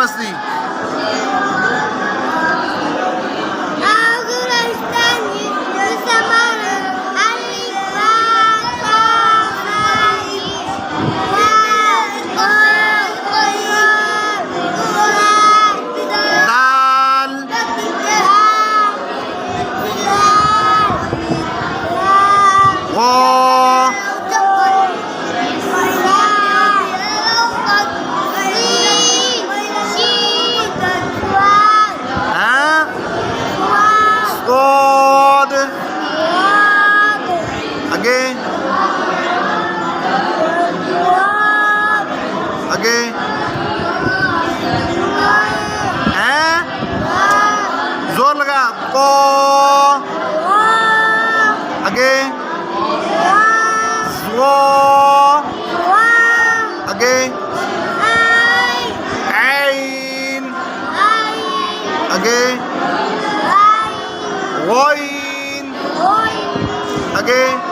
पास दी आगे हैं जोर लगा को आगे वो आगे आइन आगे वाइन आगे